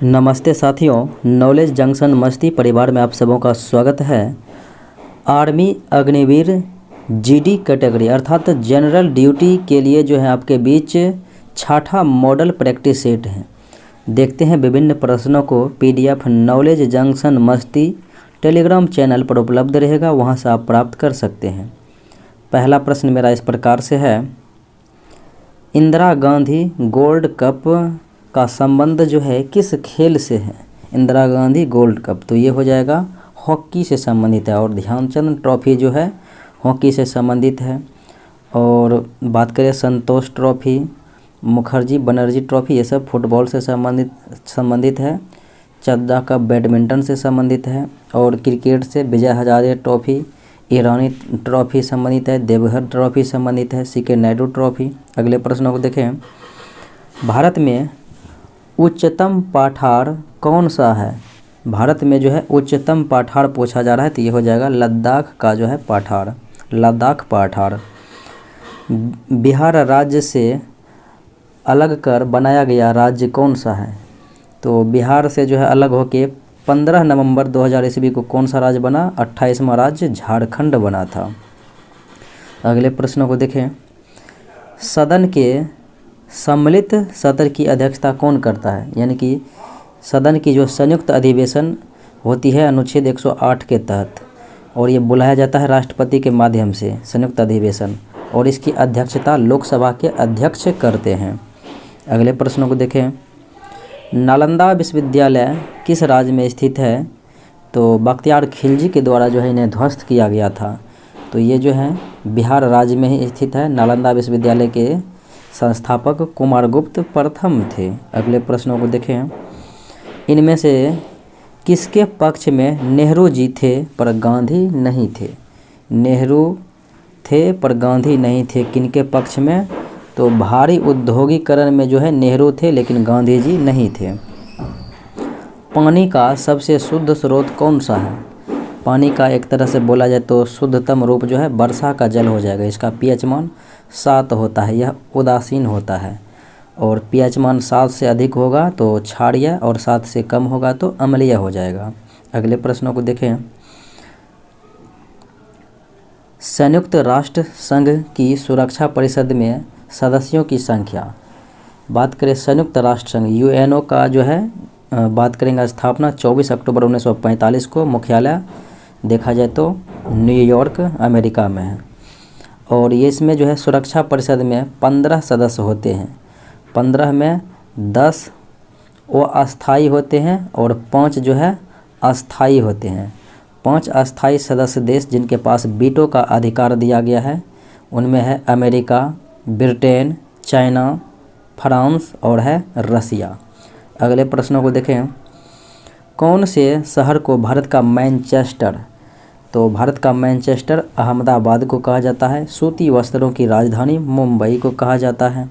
नमस्ते साथियों, knowledge junction मस्ती परिवार में आप सबों का स्वागत है। आर्मी अग्निवीर जीडी कैटेगरी अर्थात जनरल ड्यूटी के लिए जो है आपके बीच छठा मॉडल प्रैक्टिस सेट है। देखते हैं विभिन्न प्रश्नों को। पीडीएफ नॉलेज जंक्शन मस्ती टेलीग्राम चैनल पर उपलब्ध रहेगा, वहां से आप प्राप्त कर सकते हैं। पहला प्रश्न मेरा इस प्रकार से है, इंदिरा गांधी गोल्ड कप का संबंध जो है किस खेल से है? इंदिरा गांधी गोल्ड कप, तो ये हो जाएगा हॉकी से संबंधित है। और ध्यानचंद ट्रॉफी जो है हॉकी से संबंधित है। और बात करें संतोष ट्रॉफी, मुखर्जी बनर्जी ट्रॉफी, ये सब फुटबॉल से संबंधित है। चड्डा कप बैडमिंटन से संबंधित है। और क्रिकेट से विजय हजारे ट्रॉफी, ईरानी ट्रॉफी संबंधित है। देवघर ट्रॉफी संबंधित है। CK Naidu trophy. अगले प्रश्नों को देखें, भारत में उच्चतम पठार कौन सा है? भारत में जो है उच्चतम पठार पूछा जा रहा है, तो ये हो जाएगा लद्दाख का जो है पठार, लद्दाख पठार। बिहार राज्य से अलग कर बनाया गया राज्य कौन सा है? तो बिहार से जो है अलग होके 15 नवंबर 2000 ईस्वी को कौन सा राज्य बना? 28वां राज्य झारखंड बना था। अगले प्रश्नों को देखें, सदन के सम्मिलित सत्र की अध्यक्षता कौन करता है? यानी कि सदन की जो संयुक्त अधिवेशन होती है अनुच्छेद 108 के तहत, और ये बुलाया जाता है राष्ट्रपति के माध्यम से संयुक्त अधिवेशन, और इसकी अध्यक्षता लोकसभा के अध्यक्ष करते हैं। अगले प्रश्नों को देखें, नालंदा विश्वविद्यालय किस राज्य में स्थित है? तो बख्तियार खिलजी के द्वारा जो है इन्हें ध्वस्त किया गया था, तो ये जो है बिहार राज्य में ही स्थित है। नालंदा विश्वविद्यालय के संस्थापक कुमारगुप्त प्रथम थे। अगले प्रश्नों को देखें, इनमें से किसके पक्ष में नेहरू जी थे पर गांधी नहीं थे? नेहरू थे पर गांधी नहीं थे, किनके पक्ष में? तो भारी औद्योगिकरण में जो है नेहरू थे, लेकिन गांधी जी नहीं थे। पानी का सबसे शुद्ध स्रोत कौन सा है? पानी का एक तरह से बोला जाए तो शुद्धतम रूप जो है वर्षा का जल हो जाएगा। इसका पीएच मान 7 होता है, यह उदासीन होता है। और पीएच मान 7 से अधिक होगा तो क्षारीय, और 7 से कम होगा तो अम्लीय हो जाएगा। अगले प्रश्नों को देखें, संयुक्त राष्ट्र संघ की सुरक्षा परिषद में सदस्यों की संख्या। बात करें संयुक्त राष्ट्र संघ यूएनओ का जो है बात करेंगे स्थापना 24 अक्टूबर 1945 को, मुख्यालय देखा जाए तो न्यूयॉर्क अमेरिका में है। और ये इसमें जो है सुरक्षा परिषद में 15 सदस्य होते हैं। 15 में 10 वो अस्थाई होते हैं और 5 जो है अस्थाई होते हैं। 5 अस्थाई सदस्य देश जिनके पास वीटो का अधिकार दिया गया है, उनमें है अमेरिका, ब्रिटेन, चाइना, फ्रांस और है रसिया। अगले प्रश्नों को देखें, कौन से शहर को भारत का मैनचेस्टर? तो भारत का मैनचेस्टर अहमदाबाद को कहा जाता है। सूती वस्त्रों की राजधानी मुंबई को कहा जाता है।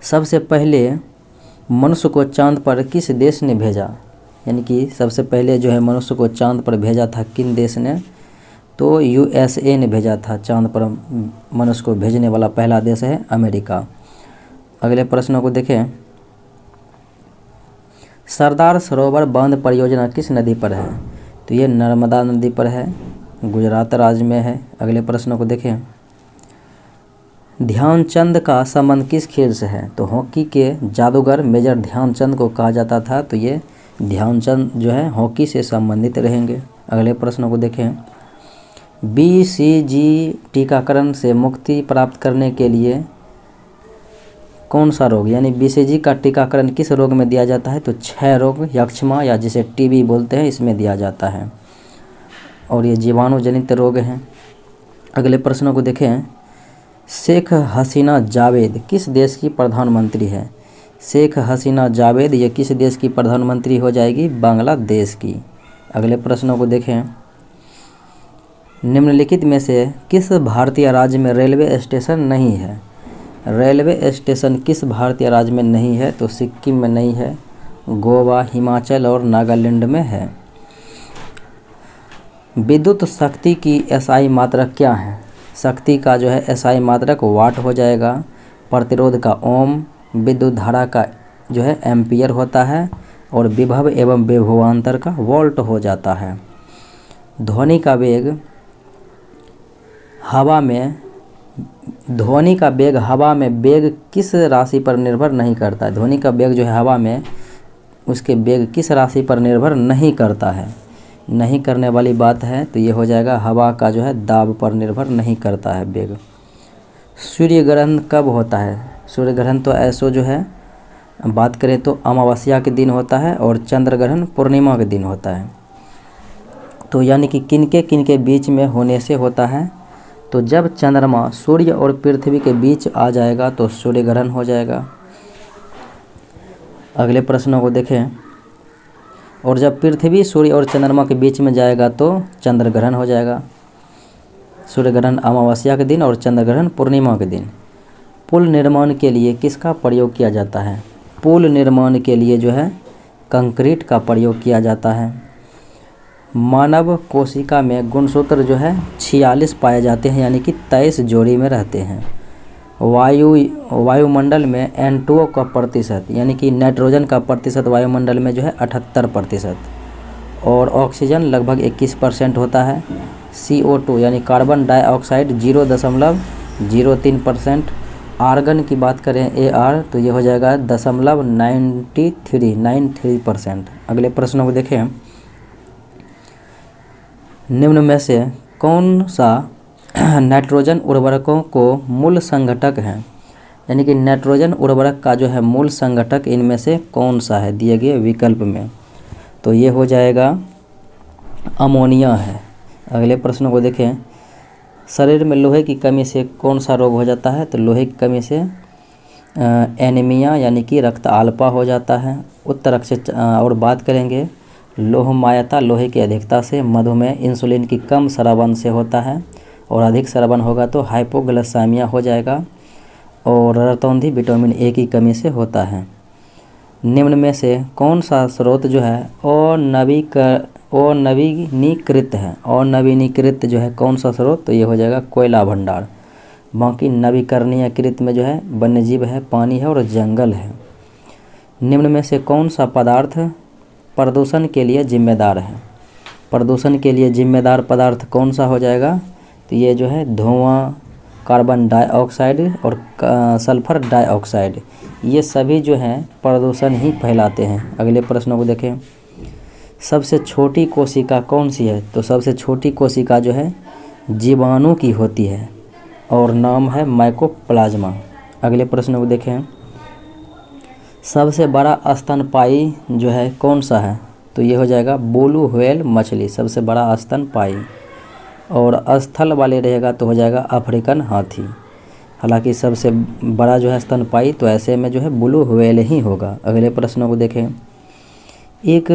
सबसे पहले मनुष्य को चांद पर किस देश ने भेजा? यानी कि सबसे पहले जो है मनुष्य को चांद पर भेजा था किन देश ने? तो यूएसए ने भेजा था। चांद पर मनुष्य को भेजने वाला पहला देश है अमेरिका। अगले प्रश्नों को देखें, सरदार सरोवर बांध परियोजना किस नदी पर है? तो ये नर्मदा नदी पर है, गुजरात राज्य में है। अगले प्रश्नों को देखें, ध्यानचंद का संबंध किस खेल से है? तो हॉकी के जादूगर मेजर ध्यानचंद को कहा जाता था, तो ये ध्यानचंद जो है हॉकी से संबंधित रहेंगे। अगले प्रश्नों को देखें, बीसीजी टीकाकरण से मुक्ति प्राप्त करने के लिए कौन सा रोग, यानी बीसीजी का टीकाकरण किस रोग में दिया जाता है? तो क्षय रोग, यक्ष्मा या जिसे टीबी बोलते हैं, इसमें दिया जाता है। और ये जीवाणु जनित रोग हैं। अगले प्रश्नों को देखें, शेख हसीना जावेद किस देश की प्रधानमंत्री है? शेख हसीना जावेद ये किस देश की प्रधानमंत्री हो जाएगी? बांग्लादेश की। अगले प्रश्नों को देखें, निम्नलिखित में से किस भारतीय राज्य में रेलवे स्टेशन नहीं है? रेलवे स्टेशन किस भारतीय राज्य में नहीं है? तो सिक्किम में नहीं है, गोवा, हिमाचल और नागालैंड में है। विद्युत शक्ति की एसआई मात्रक क्या है? शक्ति का जो है एसआई मात्रक वाट हो जाएगा। प्रतिरोध का ओम, विद्युत धारा का जो है एम्पियर होता है और विभव एवं विभवांतर का वोल्ट हो जाता है। ध्वनि का वेग हवा में वेग किस राशि पर निर्भर नहीं करता है। ध्वनि का वेग जो है हवा में, उसके वेग किस राशि पर निर्भर नहीं करता है। नहीं करने वाली बात है तो ये हो जाएगा हवा का जो है दाब पर निर्भर नहीं करता है वेग। सूर्य ग्रहण कब होता है। सूर्य ग्रहण तो ऐसो जो है बात करें तो अमावस्या के दिन होता है और चंद्र ग्रहण पूर्णिमा के दिन होता है। तो यानी कि किनके बीच में होने से होता है, तो जब चंद्रमा सूर्य और पृथ्वी के बीच आ जाएगा तो सूर्य ग्रहण हो जाएगा। अगले प्रश्नों को देखें। और जब पृथ्वी सूर्य और चंद्रमा के बीच में जाएगा तो चंद्र ग्रहण हो जाएगा। सूर्य ग्रहण अमावस्या के दिन और चंद्र ग्रहण पूर्णिमा के दिन। पुल निर्माण के लिए किसका प्रयोग किया जाता है। पुल निर्माण के लिए जो है कंक्रीट का प्रयोग किया जाता है। मानव कोशिका में गुणसूत्र जो है 46 पाए जाते हैं, यानी कि 23 जोड़ी में रहते हैं। वायुमंडल में N2O का प्रतिशत, यानी कि नाइट्रोजन का प्रतिशत वायुमंडल में जो है 78% और ऑक्सीजन लगभग 21% होता है। CO2 यानी कार्बन डाइऑक्साइड 0.03%। आर्गन की बात करें AR तो ये हो जाएगा 93%। अगले प्रश्नों को देखें। निम्न में से कौन सा नाइट्रोजन उर्वरकों को मूल संघटक है। यानी कि नाइट्रोजन उर्वरक का जो है मूल संघटक इनमें से कौन सा है दिए गए विकल्प में, तो ये हो जाएगा अमोनिया है। अगले प्रश्नों को देखें। शरीर में लोहे की कमी से कौन सा रोग हो जाता है, तो लोहे की कमी से एनीमिया यानी कि रक्त अल्पा हो जाता है। उत्तरक्षित और बात करेंगे लोहमायता लोहे की अधिकता से। मधुमेह इंसुलिन की कम स्रावन से होता है और अधिक स्रावन होगा तो हाइपोग्लाइसेमिया हो जाएगा। और रतौंधी विटामिन ए की कमी से होता है। निम्न में से कौन सा स्रोत जो है अनवीनीकृत है। अनवीनीकृत जो है कौन सा स्रोत, तो ये हो जाएगा कोयला भंडार। बाकी नवीकरणीयकृत में जो है वन्यजीव है, पानी है और जंगल है। निम्न में से कौन सा पदार्थ प्रदूषण के लिए जिम्मेदार है। प्रदूषण के लिए जिम्मेदार पदार्थ कौन सा हो जाएगा, तो ये जो है धुआं, कार्बन डाइऑक्साइड और सल्फर डाइऑक्साइड, ये सभी जो हैं प्रदूषण ही फैलाते हैं। अगले प्रश्नों को देखें। सबसे छोटी कोशिका कौन सी है, तो सबसे छोटी कोशिका जो है जीवाणु की होती है और नाम है माइकोप्लाज्मा। अगले प्रश्नों को देखें। सबसे बड़ा स्तनपायी जो है कौन सा है, तो ये हो जाएगा ब्लू व्हेल मछली सबसे बड़ा स्तनपायी। और स्थल वाले रहेगा तो हो जाएगा अफ्रीकन हाथी। हालांकि सबसे बड़ा जो है स्तनपायी तो ऐसे में जो है ब्लू व्हेल ही होगा। अगले प्रश्नों को देखें। एक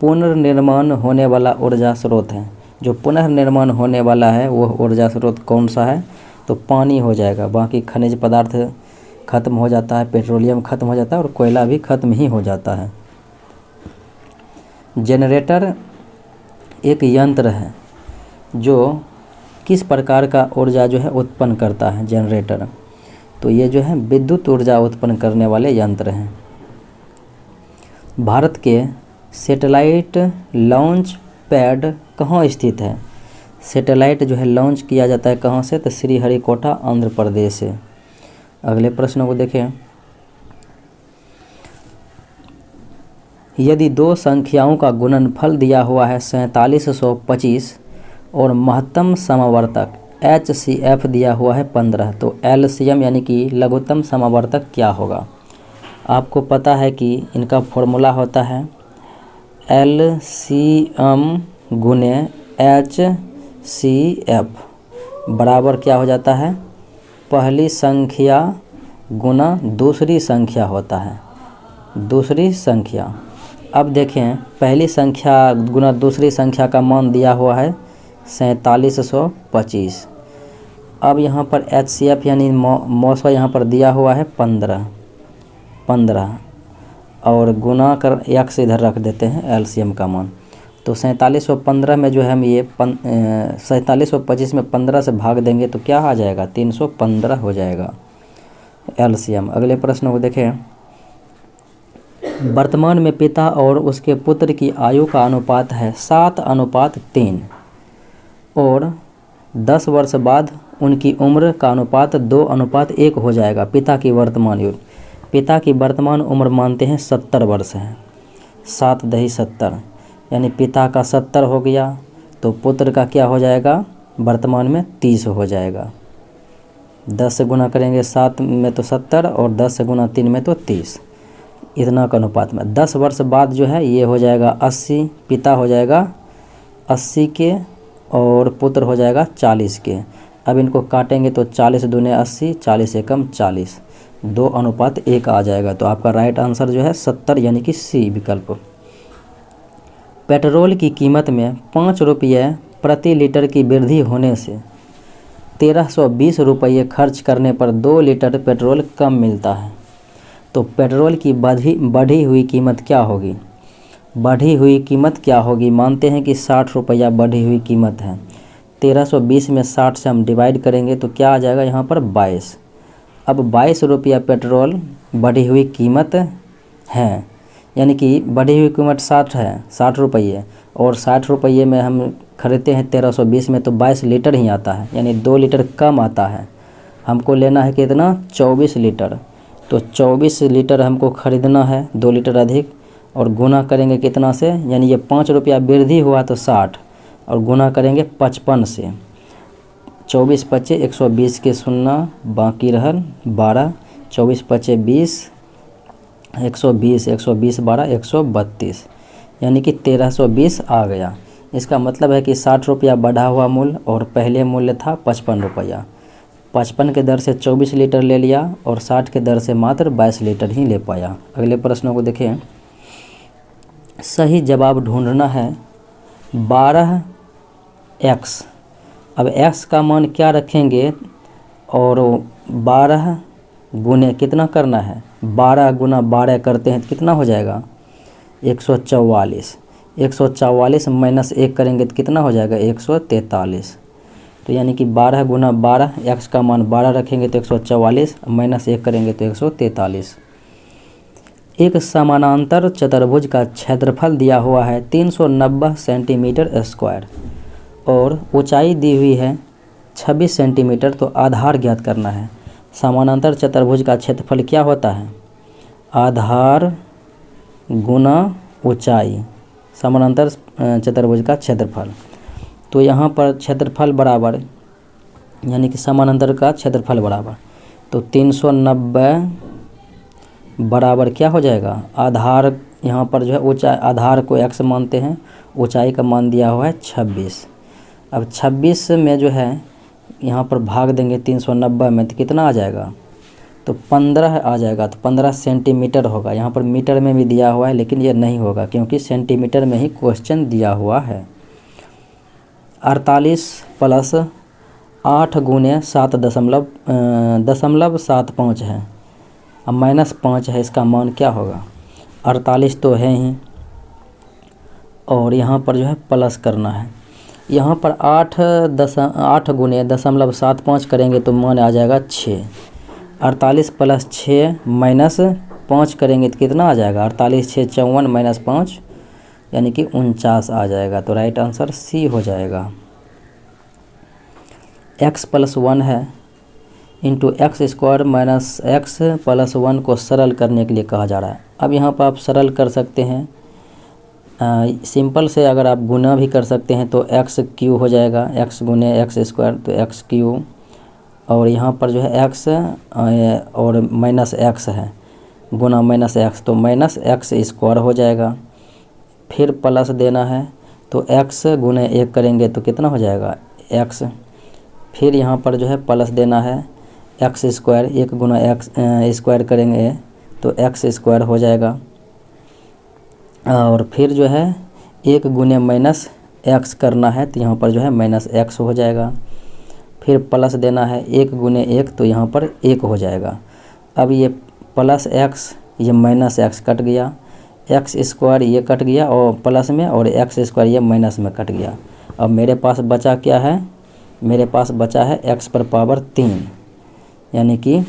पुनर्निर्माण होने वाला ऊर्जा स्रोत है। जो पुनर्निर्माण होने वाला है वह ऊर्जा स्रोत कौन सा है, तो पानी हो जाएगा। बाकी खनिज पदार्थ खत्म हो जाता है, पेट्रोलियम खत्म हो जाता है और कोयला भी खत्म ही हो जाता है। जनरेटर एक यंत्र है जो किस प्रकार का ऊर्जा जो है उत्पन्न करता है। जनरेटर तो ये जो है विद्युत ऊर्जा उत्पन्न करने वाले यंत्र हैं। भारत के सैटेलाइट लॉन्च पैड कहाँ स्थित है। सैटेलाइट जो है लॉन्च किया जाता है कहाँ से, तो श्रीहरिकोटा आंध्र प्रदेश से। अगले प्रश्नों को देखें। यदि दो संख्याओं का गुणनफल दिया हुआ है 4725 और महत्तम समावर्तक HCF दिया हुआ है 15, तो LCM यानी कि लघुत्तम समावर्तक क्या होगा। आपको पता है कि इनका फॉर्मूला होता है LCM गुने HCF बराबर क्या हो जाता है, पहली संख्या गुना दूसरी संख्या होता है, दूसरी संख्या। अब देखें पहली संख्या गुना दूसरी संख्या का मान दिया हुआ है 4725। अब यहाँ पर HCF यानी मौसा यहाँ पर दिया हुआ है 15 और गुना कर x इधर रख देते हैं LCM का मान। तो 4715 में जो है हम ये 4725 में 15 से भाग देंगे तो क्या आ जाएगा, 315 हो जाएगा LCM। अगले प्रश्न को देखें। वर्तमान में पिता और उसके पुत्र की आयु का अनुपात है 7:3 और 10 वर्ष बाद उनकी उम्र का अनुपात 2:1 हो जाएगा। पिता की वर्तमान उम्र मानते हैं 70 वर्ष है, 7 दही 70, यानी पिता का 70 हो गया तो पुत्र का क्या हो जाएगा वर्तमान में 30 हो जाएगा। 10 से गुना करेंगे 7 में तो 70 और 10 से गुना 3 में तो 30, इतना का अनुपात में 10 वर्ष बाद जो है ये हो जाएगा 80, पिता हो जाएगा 80 के और पुत्र हो जाएगा 40 के। अब इनको काटेंगे तो 40 दूने 80, 40 एकम 40, 2:1 आ जाएगा। तो आपका राइट आंसर जो है 70 यानी कि सी विकल्प। पेट्रोल की कीमत में 5 रुपये प्रति लीटर की वृद्धि होने से 1320 रुपये खर्च करने पर 2 लीटर पेट्रोल कम मिलता है। तो पेट्रोल की बढ़ी हुई कीमत क्या होगी? बढ़ी हुई कीमत क्या होगी? मानते हैं कि 60 रुपया बढ़ी हुई कीमत है। 1320 में 60 से हम डिवाइड करेंगे तो क्या आ जाएगा यहाँ पर 22। अब 22 रुपया पेट्रोल बढ़ी हुई कीमत है, यानी कि बढ़ी हुई कीमत 60 है, 60 रुपये, और 60 रुपये में हम खरीदते हैं 1320 में तो 22 लीटर ही आता है, यानी 2 लीटर कम आता है। हमको लेना है कितना 24 लीटर, तो 24 लीटर हमको ख़रीदना है, 2 लीटर अधिक, और गुना करेंगे कितना से, यानी ये 5 रुपया वृद्धि हुआ तो 60 और गुना करेंगे 55 से। 24 पचे 120 के 0 बाकी रहल 12, 24 पचे 20, 120, 120 12 132, यानी कि 1320 आ गया। इसका मतलब है कि 60 रुपया बढ़ा हुआ मूल्य और पहले मूल्य था 55 रुपया। 55 के दर से 24 लीटर ले लिया और 60 के दर से मात्र 22 लीटर ही ले पाया। अगले प्रश्नों को देखें। सही जवाब ढूंढना है 12x। अब x का मान क्या रखेंगे और 12 गुने कितना करना है, 12 गुना 12 करते हैं तो कितना हो जाएगा 144। 144 माइनस 1 करेंगे तो कितना हो जाएगा 143। तो यानी कि 12 गुना 12, x का मान 12 रखेंगे तो 144, माइनस 1 करेंगे तो 143। एक समानांतर चतुर्भुज का क्षेत्रफल दिया हुआ है 390 सेंटीमीटर स्क्वायर और ऊंचाई दी हुई है 26 सेंटीमीटर, तो आधार ज्ञात करना है। समानांतर चतुर्भुज का क्षेत्रफल क्या होता है, आधार गुना ऊंचाई, समानांतर चतुर्भुज का क्षेत्रफल। तो यहाँ पर क्षेत्रफल बराबर, यानी कि समानांतर का क्षेत्रफल बराबर, तो 390 बराबर क्या हो जाएगा, आधार यहाँ पर जो है ऊंचाई, आधार को x मानते हैं, ऊंचाई का मान दिया हुआ है 26। अब 26 में जो है यहाँ पर भाग देंगे 390 में तो कितना आ जाएगा, तो 15 आ जाएगा। तो 15 सेंटीमीटर होगा। यहाँ पर मीटर में भी दिया हुआ है लेकिन ये नहीं होगा क्योंकि सेंटीमीटर में ही क्वेश्चन दिया हुआ है। 48 प्लस 8 गुने 7.75 है, अब माइनस 5 है, इसका मान क्या होगा, 48 तो है ही और यहाँ पर जो है प्लस करना है। यहाँ पर 8 गुने 0.75 करेंगे तो मान आ जाएगा 6। 48 प्लस 6 माइनस 5 करेंगे तो कितना आ जाएगा, 48 6 54 माइनस 5 यानी कि 49 आ जाएगा। तो राइट आंसर सी हो जाएगा। x प्लस 1 है into x square minus x plus 1 को सरल करने के लिए कहा जा रहा है। अब यहाँ पर आप सरल कर सकते हैं, सिंपल से अगर आप गुना भी कर सकते हैं तो एक्स क्यू हो जाएगा, एक्स गुने एक्स स्क्वायर तो एक्स क्यू, और यहाँ पर जो है एक्स और माइनस एक्स है, गुना माइनस एक्स तो माइनस एक्स स्क्वायर हो जाएगा। फिर प्लस देना है तो एक्स गुने 1 करेंगे तो कितना हो जाएगा एक्स। फिर यहाँ पर जो है प्लस देना है एक्स स्क्वायर, 1 गुना एक्स स्क्वायर करेंगे तो एक्स स्क्वायर हो जाएगा। और फिर जो है 1 गुने माइनस एक्स करना है तो यहाँ पर जो है माइनस एक्स हो जाएगा। फिर प्लस देना है 1 गुने 1 तो यहाँ पर 1 हो जाएगा। अब ये प्लस एक्स ये माइनस एक्स कट गया, एक्स स्क्वायर ये कट गया और प्लस में, और एक्स स्क्वायर ये माइनस में कट गया। अब मेरे पास बचा क्या है, मेरे पास बचा है x पर पावर 3 यानी कि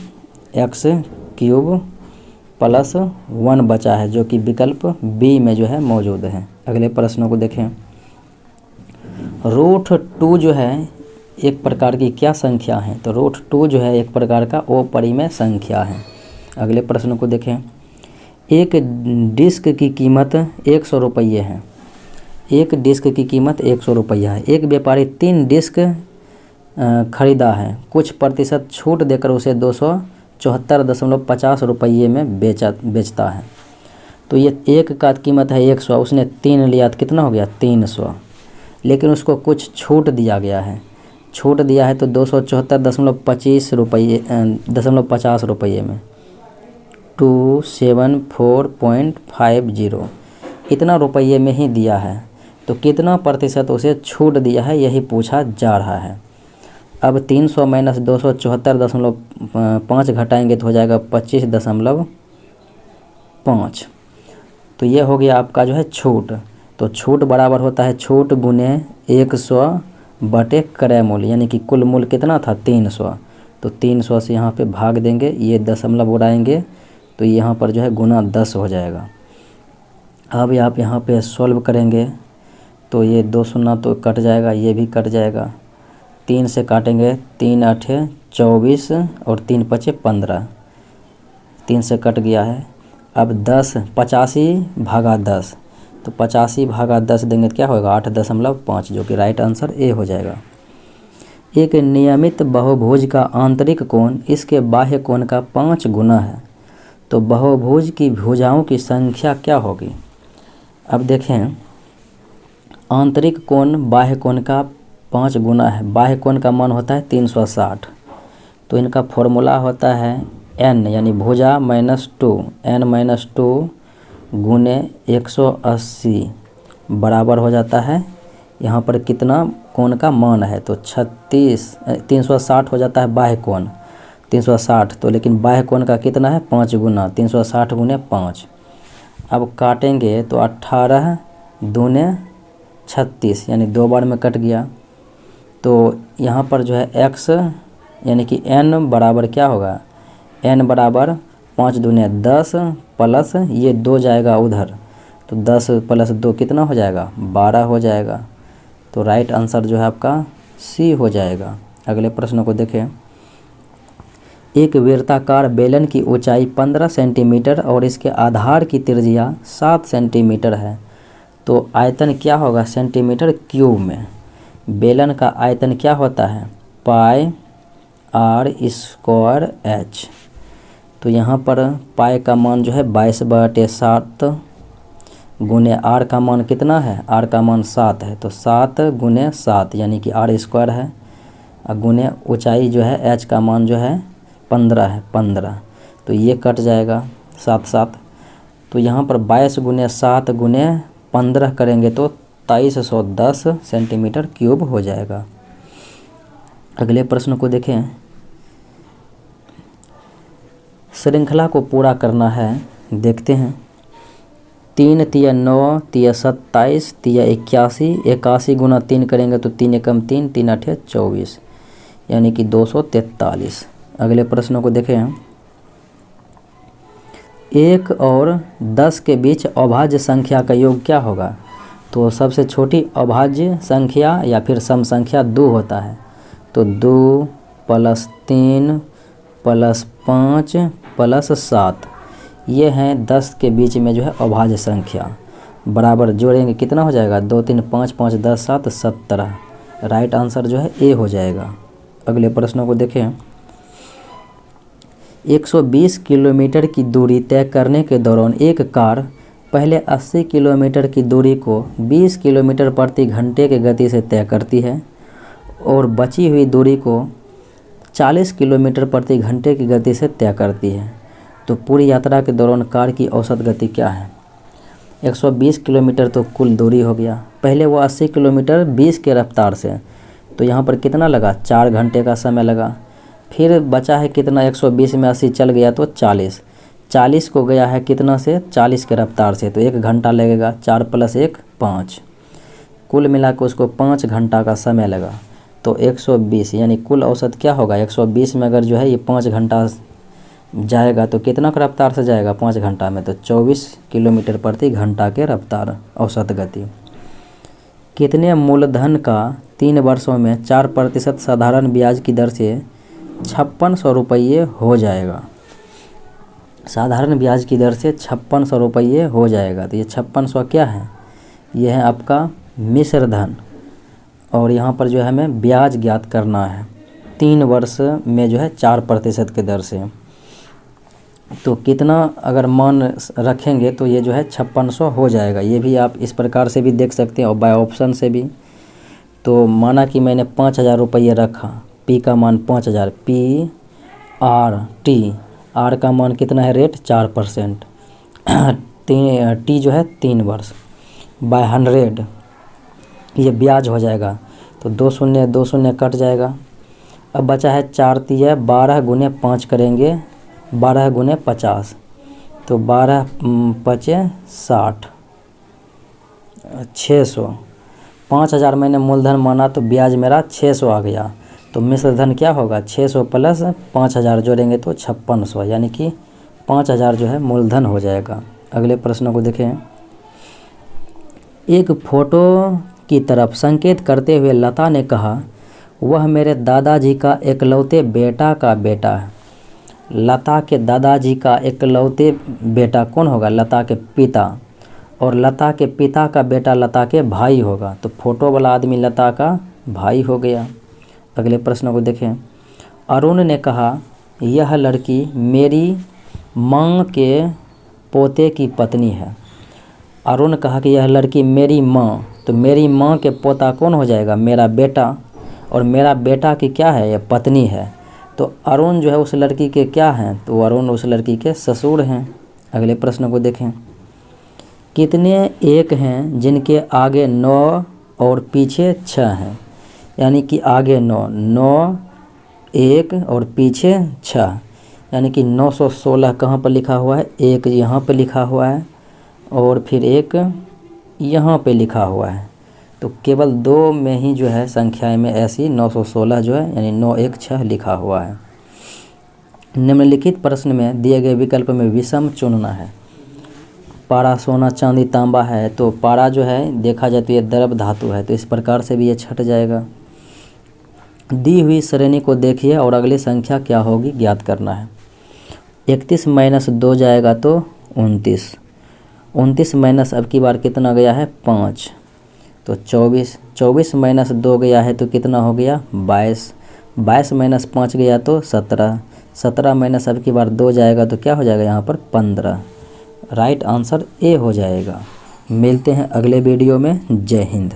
x क्यूब +1 बचा है, जो कि विकल्प बी में जो है मौजूद है। अगले प्रश्नों को देखें। √2 जो है एक प्रकार की क्या संख्या है? तो √2 जो है एक प्रकार का अपरिमेय संख्या है। अगले प्रश्न को देखें। एक डिस्क की कीमत 100 रुपये है। एक डिस्क की कीमत 100 रुपया है। एक व्यापारी 3 डिस्क खरीदा है, कुछ प्रतिशत छूट देकर उसे 274.50 रुपये में बेचता है। तो ये एक का कीमत है 100, उसने 3 लिया तो कितना हो गया 300, लेकिन उसको कुछ छूट दिया गया है। छूट दिया है तो 274.50 रुपये में 274.50 इतना रुपये में ही दिया है। तो कितना प्रतिशत उसे छूट दिया है यही पूछा जा रहा है। अब 300 माइनस 274.5 घटाएंगे तो हो जाएगा 25.5। तो ये हो गया आपका जो है छूट। तो छूट बराबर होता है छूट गुने 100 बटे क्रय मूल्य, यानी कि कुल मूल्य कितना था 300। तो 300 से यहाँ पे भाग देंगे, ये दशमलव उड़ाएंगे तो यहाँ पर जो है गुना 10 हो जाएगा। अब आप यहाँ पे सॉल्व करेंगे तो ये 2 शून्य तो कट जाएगा, ये भी कट जाएगा। 3 से काटेंगे, 3 8 24 और 3 5 15, 3 से कट गया है। अब 10 85 भागा 10, तो 85 भागा 10 देंगे तो क्या होगा 8.5, जो कि राइट आंसर ए हो जाएगा। एक नियमित बहुभुज का आंतरिक कोण इसके बाह्य कोण का 5 गुना है, तो बहुभुज की भुजाओं की संख्या क्या होगी? अब देखें, आंतरिक कोण बाह्य कोण का 5 गुना है। बाह्य कोण का मान होता है 360, तो इनका फॉर्मूला होता है n यानी भुजा -2 n-2 गुने 180 बराबर हो जाता है यहाँ पर कितना कोण का मान है, तो 360 हो जाता है बाह्य कोण 360। तो लेकिन बाह्य कोण का कितना है 5 गुना, 360 गुने 5। अब काटेंगे तो 18 दूने 36, यानी 2 बार में कट गया। तो यहाँ पर जो है x यानी कि n बराबर क्या होगा, n बराबर 5 दूने 10 प्लस ये 2 जाएगा उधर, तो 10 प्लस 2 कितना हो जाएगा 12 हो जाएगा। तो राइट आंसर जो है आपका सी हो जाएगा। अगले प्रश्न को देखें। एक वृत्ताकार बेलन की ऊंचाई 15 सेंटीमीटर और इसके आधार की त्रिज्या 7 सेंटीमीटर है, तो आयतन क्या होगा सेंटीमीटर क्यूब में? बेलन का आयतन क्या होता है पाई r² h। तो यहाँ पर पाई का मान जो है 22/7 गुने r का मान कितना है, r का मान 7 है, तो 7 गुने 7 यानी कि r² है, और गुने ऊंचाई जो है h का मान जो है 15 है 15, तो ये कट जाएगा 7 तो यहाँ पर 22 गुने 7 गुने 15 करेंगे तो 2310 सेंटीमीटर क्यूब हो जाएगा। अगले प्रश्न को देखें। श्रृंखला को पूरा करना है, देखते हैं। 3 तिया 9 तिया 27 तिया 81, 81 गुना 3 करेंगे तो 3 एकम 3, 3 8 24, यानी कि 243। अगले प्रश्नों को देखें। 1 और 10 के बीच अभाज्य संख्या का योग क्या होगा? तो सबसे छोटी अभाज्य संख्या या फिर सम संख्या 2 होता है, तो 2 + 3 + 5 + 7 ये हैं 10 के बीच में जो है अभाज्य संख्या। बराबर जोड़ेंगे कितना हो जाएगा 2 3 5 5 10 7 17। राइट आंसर जो है ए हो जाएगा। अगले प्रश्नों को देखें। 120 किलोमीटर की दूरी तय करने के दौरान एक कार पहले 80 किलोमीटर की दूरी को 20 किलोमीटर प्रति घंटे की गति से तय करती है और बची हुई दूरी को 40 किलोमीटर प्रति घंटे की गति से तय करती है, तो पूरी यात्रा के दौरान कार की औसत गति क्या है? 120 किलोमीटर तो कुल दूरी हो गया, पहले वो 80 किलोमीटर 20 के रफ्तार से, तो यहाँ पर कितना लगा 4 घंटे का समय लगा। फिर बचा है कितना 120 में 80 चल गया तो 40 को गया है कितना से 40 के रफ्तार से, तो 1 घंटा लगेगा। 4 + 1 5, कुल मिला के उसको 5 घंटा का समय लगा। तो 120 यानी कुल औसत क्या होगा 120 में अगर जो है ये 5 घंटा जाएगा तो कितना का रफ्तार से जाएगा 5 घंटा में, तो 24 किलोमीटर प्रति घंटा के रफ्तार औसत गति। कितने मूलधन का 3 वर्षों में 4% साधारण ब्याज की दर से 5600 रुपये हो जाएगा। साधारण ब्याज की दर से 5600 रुपये हो जाएगा। तो ये 5600 क्या है, ये है आपका मिश्र धन, और यहाँ पर जो है हमें ब्याज ज्ञात करना है 3 वर्ष में जो है 4% के दर से। तो कितना अगर मान रखेंगे तो ये जो है 5600 हो जाएगा। ये भी आप इस प्रकार से भी देख सकते हैं और बाय ऑप्शन से भी। तो माना कि मैंने 5000 रुपये रखा, पी का मान 5000, पी आर टी, आर का मान कितना है रेट 4%, टी जो है 3 वर्ष बाय 100, ये ब्याज हो जाएगा। तो 2 शून्य कट जाएगा। अब बचा है 4 तिया 12 गुने 5 करेंगे, 12 गुने 50, तो 12 पचे 60, 600। 5000 मैंने मूलधन माना तो ब्याज मेरा 600 आ गया। तो मिश्र धन क्या होगा, 600 प्लस 5000 जोड़ेंगे तो 5600, यानी कि 5000 जो है मूलधन हो जाएगा। अगले प्रश्न को देखें। एक फोटो की तरफ संकेत करते हुए लता ने कहा, वह मेरे दादाजी का इकलौते बेटा का बेटा है। लता के दादाजी का इकलौते बेटा कौन होगा, लता के पिता, और लता के पिता का बेटा लता के भाई होगा। तो फोटो वाला आदमी लता का भाई हो गया। अगले प्रश्न को देखें। अरुण ने कहा, यह लड़की मेरी माँ के पोते की पत्नी है। अरुण कहा कि यह लड़की मेरी माँ, तो मेरी माँ के पोता कौन हो जाएगा, मेरा बेटा, और मेरा बेटा की क्या है, यह पत्नी है। तो अरुण जो है उस लड़की के क्या हैं, तो अरुण उस लड़की के ससुर हैं। अगले प्रश्न को देखें। कितने एक हैं जिनके आगे 9 और पीछे 6 हैं, यानी कि आगे 9, 1 और पीछे 6, यानी कि 916 कहाँ पर लिखा हुआ है, 1 यहाँ पर लिखा हुआ है और फिर 1 यहाँ पे लिखा हुआ है। तो केवल 2 में ही जो है संख्याएं में ऐसी 916 जो है यानी 916 लिखा हुआ है। निम्नलिखित प्रश्न में दिए गए विकल्प में विषम चुनना है। पारा सोना चांदी तांबा है, तो पारा जो है देखा जाए तो ये द्रव धातु है, तो इस प्रकार से भी ये छट जाएगा। दी हुई श्रेणी को देखिए और अगली संख्या क्या होगी ज्ञात करना है। 31 माइनस 2 जाएगा तो 29, 29 माइनस अब की बार कितना गया है 5, तो 24, 24 माइनस 2 गया है तो कितना हो गया 22, 22 माइनस 5 गया तो 17, 17 माइनस अब की बार 2 जाएगा तो क्या हो जाएगा यहाँ पर 15। राइट आंसर ए हो जाएगा। मिलते हैं अगले वीडियो में। जय हिंद।